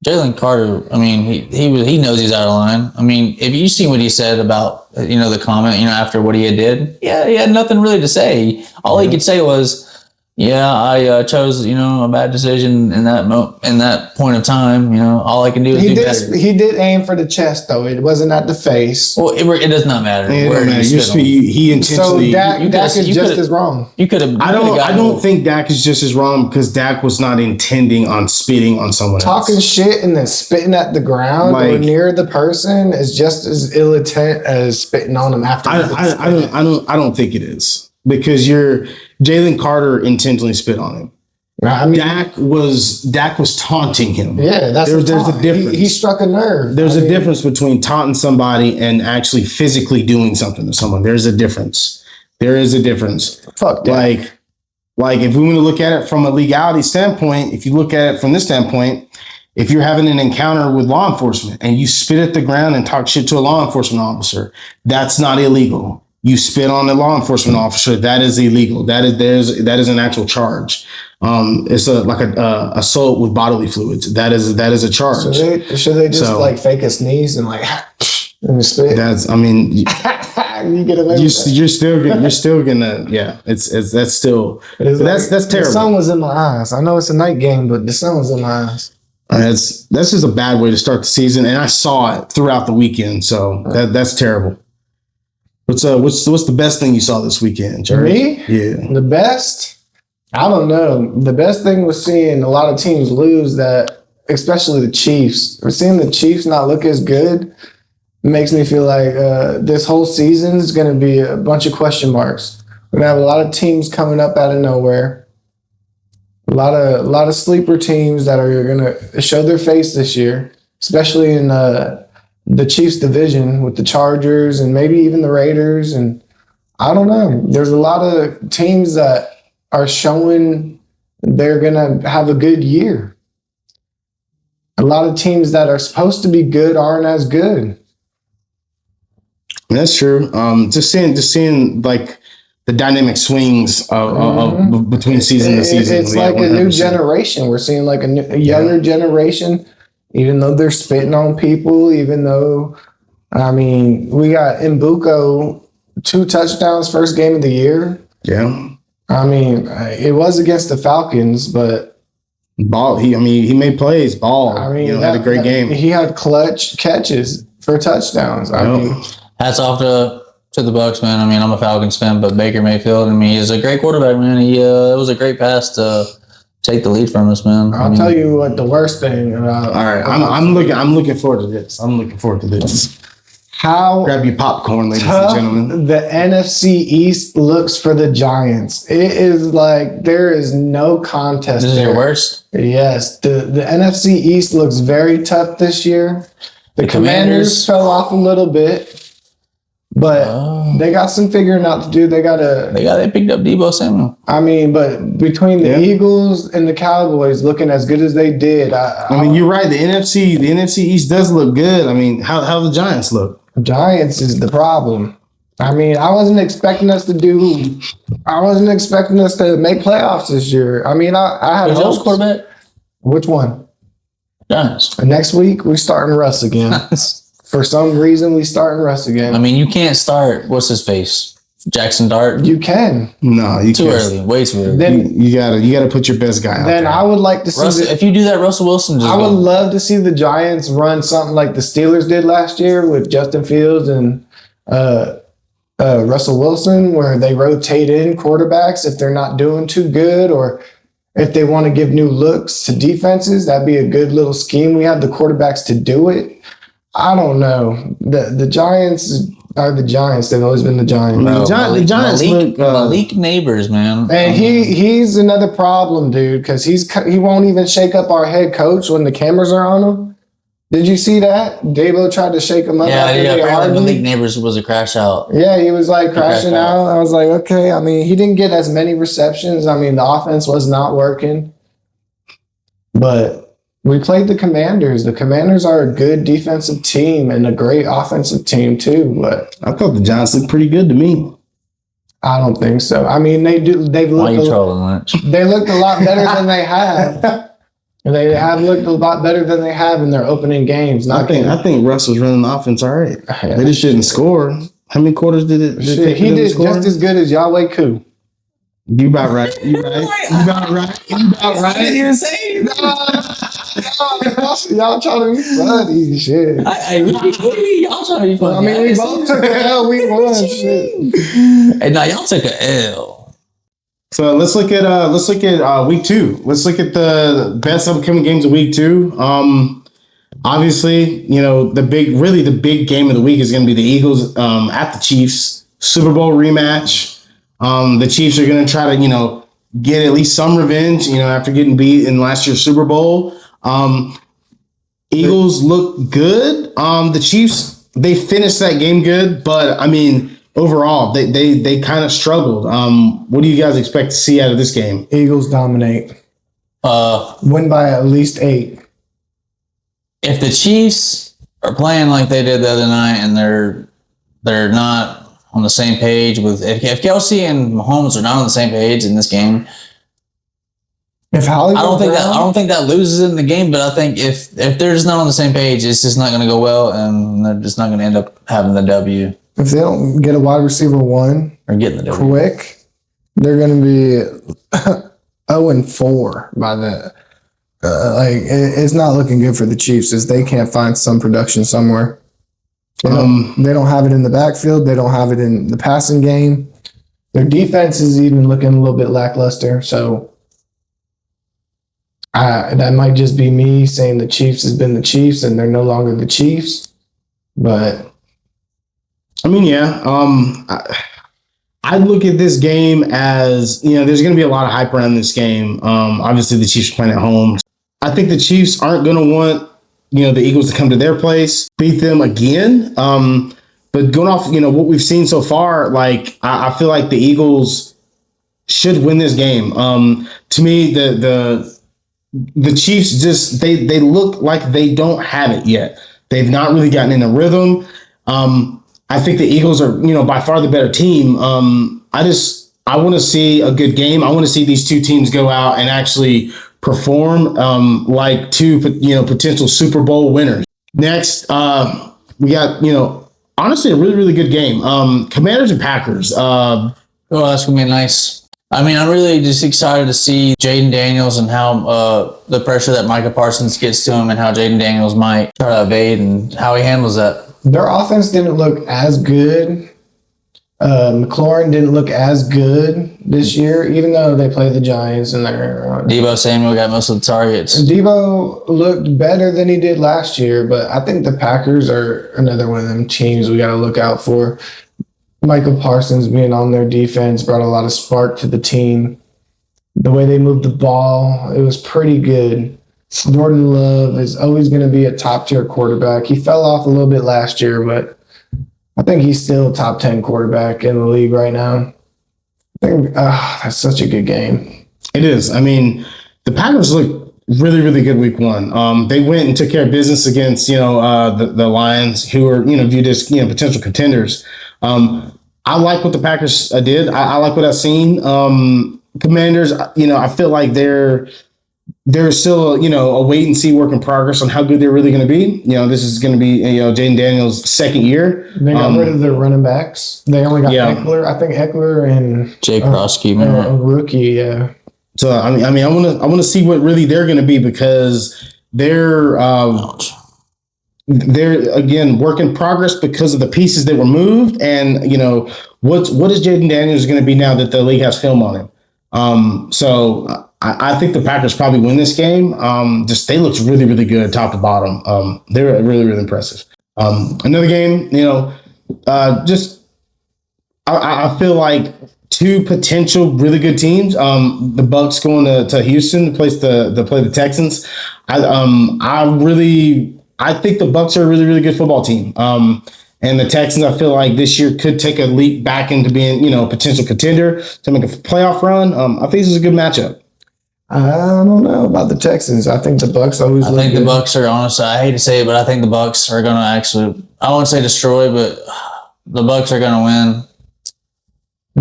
Jalen Carter, I mean, he knows he's out of line. I mean, if you see what he said about, the comment, after what he did, he had nothing really to say. All he could say was, I chose, a bad decision in that point of time. All I can do is do better. He did aim for the chest, though. It wasn't at the face. Well, it does not matter. He intentionally. So Dak is just as wrong. You could have. I don't think Dak is just as wrong because Dak was not intending on spitting on someone else. Talking shit and then spitting at the ground or near the person is just as ill intent as spitting on them after. I don't think it is because Jalen Carter intentionally spit on him. I mean, Dak was taunting him. Yeah, there's a difference. He struck a nerve. There's a difference between taunting somebody and actually physically doing something to someone. There's a difference. There is a difference. Fuck that. Like if we want to look at it from a legality standpoint, if you look at it from this standpoint, if you're having an encounter with law enforcement and you spit at the ground and talk shit to a law enforcement officer, that's not illegal. You spit on a law enforcement officer, that is illegal. That is an actual charge. It's like a assault with bodily fluids. That is a charge. So should they just like fake a sneeze and like and spit? That's, I mean, you get away with you're still gonna, yeah. That's still that's terrible. The sun was in my eyes. I know it's a night game, but the sun was in my eyes. That's just a bad way to start the season, and I saw it throughout the weekend. So that's terrible. What's the best thing you saw this weekend, Jerry? Me? Yeah. The best? I don't know. The best thing was seeing a lot of teams lose that, especially the Chiefs. We're seeing the Chiefs not look as good. It makes me feel like this whole season is going to be a bunch of question marks. We're going to have a lot of teams coming up out of nowhere. A lot of sleeper teams that are going to show their face this year, especially in the Chiefs division with the Chargers and maybe even the Raiders. And I don't know. There's a lot of teams that are showing they're going to have a good year. A lot of teams that are supposed to be good aren't as good. That's true. Just seeing like the dynamic swings of between season to season. It's like 100%. A new generation. We're seeing like a younger generation. Even though they're spitting on people, even though, I mean, we got Mbuko 2 touchdowns first game of the year. Yeah. I mean, it was against the Falcons, but he made plays. I mean, had a great game. He had clutch catches for touchdowns. I mean, hats off to the Bucs, man. I mean, I'm a Falcons fan, but Baker Mayfield, I mean, he's a great quarterback, man. It was a great pass to take the lead from us, man. I'll tell you what the worst thing. All right, I'm looking forward to this. Grab your popcorn, ladies and gentlemen. The NFC East looks for the Giants. It is like there is no contest. This is your worst? Yes. The NFC East looks very tough this year. The Commanders fell off a little bit. But they got some figuring out to do. They picked up Deebo Samuel. I mean, but between the Eagles and the Cowboys looking as good as they did, I mean, you're right. The NFC East does look good. I mean, how the Giants look? Giants is the problem. I mean, I wasn't expecting us to make playoffs this year. I mean, I had hopes. Quarterback? Which one? Giants. Next week we starting Russ again. For some reason, we starting Russ again. I mean, you can't start. What's his face? Jackson Dart. You can. No, you too can't. Early. Way too early. Then you gotta put your best guy out there. Then I would like to see. If you do that, Russell Wilson. I would love to see the Giants run something like the Steelers did last year with Justin Fields and Russell Wilson, where they rotate in quarterbacks if they're not doing too good, or if they want to give new looks to defenses. That'd be a good little scheme. We have the quarterbacks to do it. I don't know. The Giants are the Giants. They've always been the Giants. The Giants look Malik Neighbors, man. And he's another problem, dude, because he won't even shake up our head coach when the cameras are on him. Did you see that? Dabo tried to shake him up. Yeah. Malik Neighbors was a crash out. Yeah, he was like crashing out. I was like, okay. I mean, he didn't get as many receptions. I mean, the offense was not working. But we played the Commanders. The Commanders are a good defensive team and a great offensive team too. But I thought the Giants looked pretty good to me. I don't think so. I mean, they do. They've looked. Why are you trolling, Lynch? They looked a lot better than they have. They have looked a lot better than they have in their opening games. I think Russ was running the offense all right. They just didn't score. How many quarters did it? He did just as good as Yahweh Koo. You about right. You about right. I didn't even say it. Y'all trying to be funny, shit. Y'all trying to be funny. I mean, we both took an L. We won, shit. And now y'all took an L. So let's look at week 2. Let's look at the best upcoming games of week 2. Obviously, the big game of the week is going to be the Eagles at the Chiefs. Super Bowl rematch. The Chiefs are going to try to, get at least some revenge, after getting beat in last year's Super Bowl. Eagles look good. The Chiefs, they finished that game good, but I mean, overall, they kind of struggled. What do you guys expect to see out of this game? Eagles dominate. Win by at least 8. if the Chiefs are playing like they did the other night and they're not on the same page with if Kelsey and Mahomes are not on the same page in this game, I don't think that loses in the game, but I think if they're just not on the same page, it's just not going to go well, and they're just not going to end up having the W. If they don't get a wide receiver one or getting the W quick, they're going to be 0-4 by the. It's not looking good for the Chiefs as they can't find some production somewhere. They don't have it in the backfield. They don't have it in the passing game. Their defense is even looking a little bit lackluster. So that might just be me saying the Chiefs has been the Chiefs and they're no longer the Chiefs. But I mean, yeah. I look at this game as, there's going to be a lot of hype around this game. Obviously, the Chiefs are playing at home. I think the Chiefs aren't going to want, the Eagles to come to their place, beat them again. But going off, what we've seen so far, I feel like the Eagles should win this game. To me, the Chiefs just, they look like they don't have it yet. They've not really gotten in a rhythm. I think the Eagles are, by far the better team. I want to see a good game. I want to see these two teams go out and actually perform like two, potential Super Bowl winners. Next, we got, honestly, a really, really good game. Commanders and Packers. That's going to be nice. I mean, I'm really just excited to see Jaden Daniels and how the pressure that Micah Parsons gets to him and how Jaden Daniels might try to evade and how he handles that. Their offense didn't look as good. McLaurin didn't look as good this year, even though they played the Giants and they're Deebo Samuel got most of the targets. Deebo looked better than he did last year, but I think the Packers are another one of them teams we got to look out for. Michael Parsons being on their defense brought a lot of spark to the team. The way they moved the ball, it was pretty good. Jordan Love is always going to be a top-tier quarterback. He fell off a little bit last year, but I think he's still a top 10 quarterback in the league right now. I think that's such a good game. It is. I mean, the Packers look really, really good week one. They went and took care of business against, the Lions, who are, viewed as, potential contenders. I like what the Packers did. I like what I've seen. Commanders, I feel like they're still, a wait and see work in progress on how good they're really going to be. This is going to be, Jaden Daniels' second year. They got rid of their running backs. They only got Eckler. I think Eckler and Jay Krosky, a rookie. Yeah. So I want to see what really they're going to be because they're again work in progress because of the pieces that were moved and what is Jaden Daniels going to be now that the league has film on him. So I think the Packers probably win this game. They looked really, really good top to bottom. They were really, really impressive. Another game, I feel like two potential really good teams. The Bucs going to Houston to play the Texans. I think the Bucs are a really, really good football team. And the Texans, I feel like this year could take a leap back into being, a potential contender to make a playoff run. I think this is a good matchup. I don't know about the Texans. I think the Bucs always. I think the Bucs are honestly. I hate to say it, but I think the Bucs are going to actually. I won't say destroy, but the Bucs are going to win,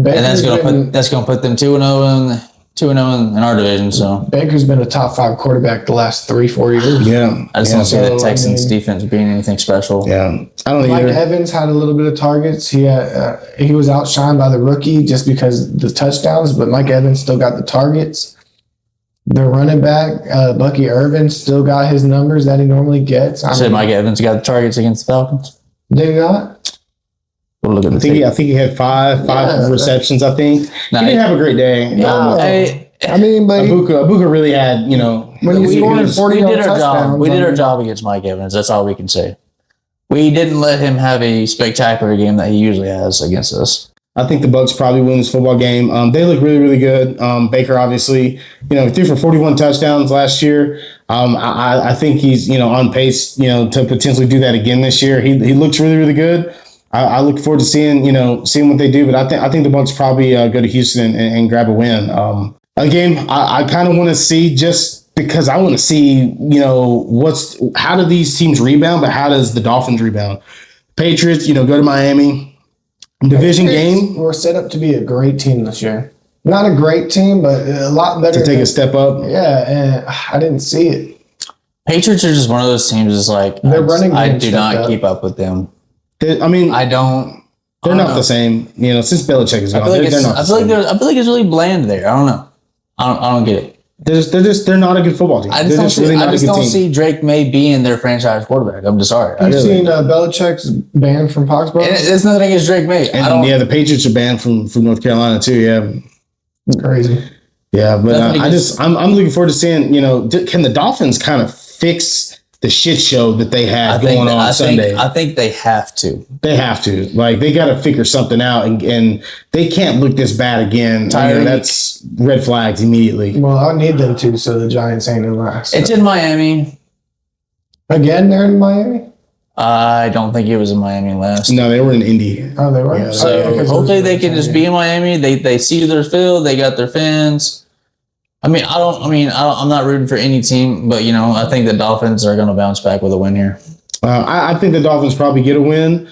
Baker's and that's going to put them 2-0 in our division. So Baker's been a top 5 quarterback the last 3-4 years. Yeah, I just don't see the Texans defense being anything special. Yeah, I don't Mike Evans had a little bit of targets. He was outshined by the rookie just because of the touchdowns, but Mike Evans still got the targets. Their running back, Bucky Irvin, still got his numbers that he normally gets. I said Mike Evans got the targets against the Falcons. Did he not? We'll look at the I think he had five receptions, I think. He didn't have a great day. No. But Abuka really had, when he scored 40 touchdowns. We did our job against Mike Evans. That's all we can say. We didn't let him have a spectacular game that he usually has against us. I think the Bucs probably win this football game. They look really, really good. Baker, obviously, threw for 41 touchdowns last year. I think he's, on pace, to potentially do that again this year. He looks really, really good. I look forward to seeing what they do. But I think the Bucs probably go to Houston and grab a win. Again, I kind of want to see just because I want to see, how do these teams rebound, but how does the Dolphins rebound? Patriots, go to Miami, division game. We're set up to be a great team this year. Not a great team, but a lot better. To take a step up. Yeah, and I didn't see it. Patriots are just one of those teams. Is like I do not keep up with them. I don't. They're not the same. Since Belichick is gone, they're not. I feel like it's really bland there. I don't know. I don't get it. They're not a good football team. I just don't see Drake May being their franchise quarterback. I'm just sorry. You've seen Belichick's banned from Foxborough? And it's nothing against Drake May. And the Patriots are banned from North Carolina too. Yeah, crazy. Yeah, but I'm looking forward to seeing. Can the Dolphins kind of fix the shit show that they had going on Sunday? I think they have to. They have to. Like, they got to figure something out, and they can't look this bad again. That's red flags immediately. Well, I need them to, so the Giants ain't in last. It's in Miami. Again, they're in Miami? I don't think it was in Miami last. No, they were in Indy. Oh, they were? Yeah, so hopefully they can just be in Miami. They see their field. They got their fans. I'm not rooting for any team, but I think the Dolphins are going to bounce back with a win here. I think the Dolphins probably get a win,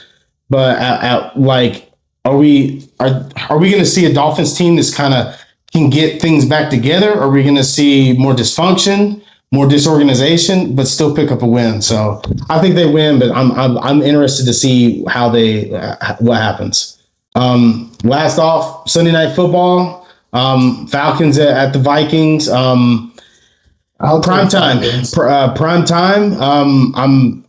but are we going to see a Dolphins team that's kind of can get things back together? Or are we going to see more dysfunction, more disorganization, but still pick up a win? So I think they win, but I'm interested to see how what happens. Last off, Sunday Night Football. Falcons at the Vikings. Prime time.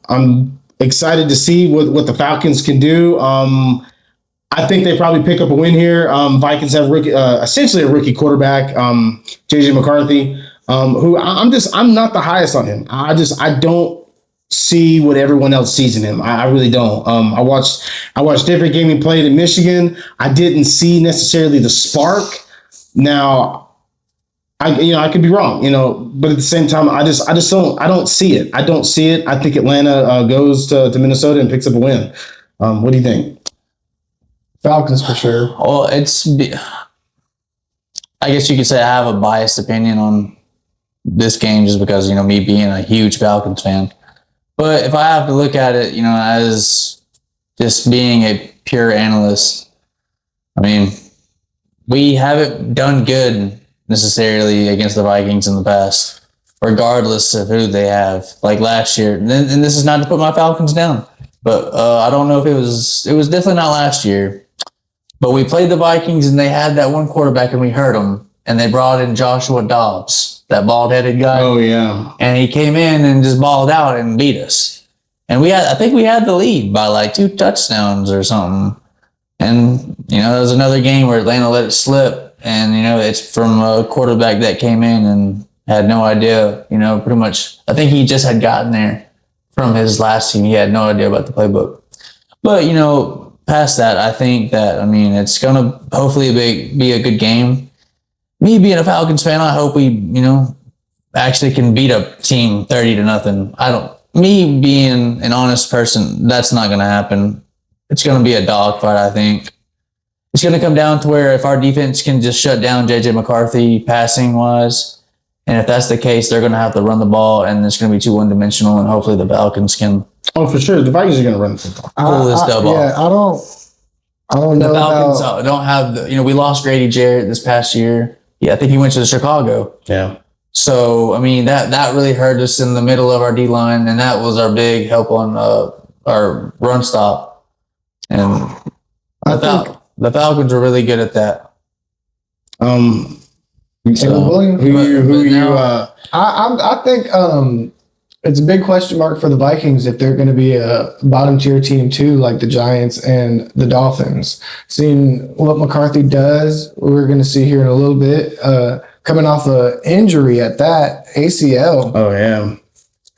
I'm excited to see what the Falcons can do. I think they probably pick up a win here. Vikings have essentially a rookie quarterback, JJ McCarthy, who I'm not the highest on him. I don't see what everyone else sees in him. I really don't. I watched every game he played in Michigan. I didn't see necessarily the spark. Now, I could be wrong, but at the same time, I don't see it. I don't see it. I think Atlanta goes to Minnesota and picks up a win. What do you think? Falcons for sure. Well, I guess you could say I have a biased opinion on this game just because, me being a huge Falcons fan. But if I have to look at it, as just being a pure analyst, we haven't done good necessarily against the Vikings in the past, regardless of who they have. Like last year, and this is not to put my Falcons down, but I don't know if it was definitely not last year. But we played the Vikings and they had that one quarterback and we hurt them, and they brought in Joshua Dobbs, that bald-headed guy. Oh yeah, and he came in and just balled out and beat us. And I think we had the lead by like 2 touchdowns or something. And, there was another game where Atlanta let it slip. And, it's from a quarterback that came in and had no idea, pretty much. I think he just had gotten there from his last team. He had no idea about the playbook. But, past that, I think that, it's going to hopefully be a good game. Me being a Falcons fan, I hope we, actually can beat a team 30-0. Me being an honest person, that's not going to happen. It's going to be a dogfight, I think. It's going to come down to where if our defense can just shut down JJ McCarthy passing-wise, and if that's the case, they're going to have to run the ball, and it's going to be too one-dimensional, and hopefully the Falcons can... Oh, for sure. The Vikings are going to run the football. Pull this dub off. Yeah, I don't know. The Falcons don't have... we lost Grady Jarrett this past year. Yeah, I think he went to Chicago. Yeah. So, that really hurt us in the middle of our D-line, and that was our big help on our run stop. And the Falcons are really good at that. I think it's a big question mark for the Vikings if they're going to be a bottom tier team too, like the Giants and the Dolphins. Seeing what McCarthy does, we're going to see here in a little bit. Coming off an injury at that ACL. Oh yeah.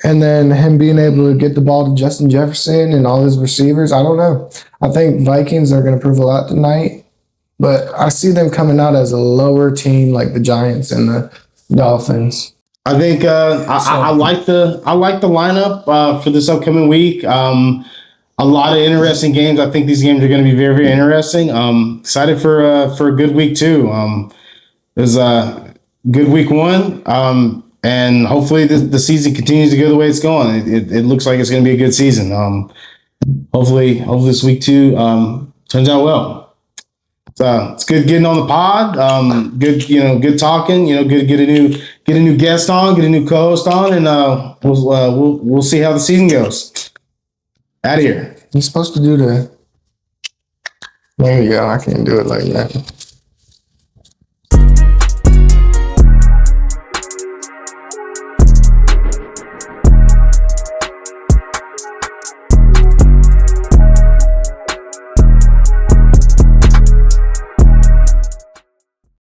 And then him being able to get the ball to Justin Jefferson and all his receivers. I don't know. I think Vikings are going to prove a lot tonight, but I see them coming out as a lower team like the Giants and the Dolphins. I think I like the lineup for this upcoming week. A lot of interesting games. I think these games are going to be very, very interesting. Excited for a good week too. It was a good week 1. And hopefully the season continues to go the way it's going. It looks like it's going to be a good season. Hopefully this week 2 turns out well. So it's good getting on the pod. Good talking. Good to get a new guest on, get a new co-host on, and we'll see how the season goes. Out of here. You're supposed to do the. There you go. I can't do it like that.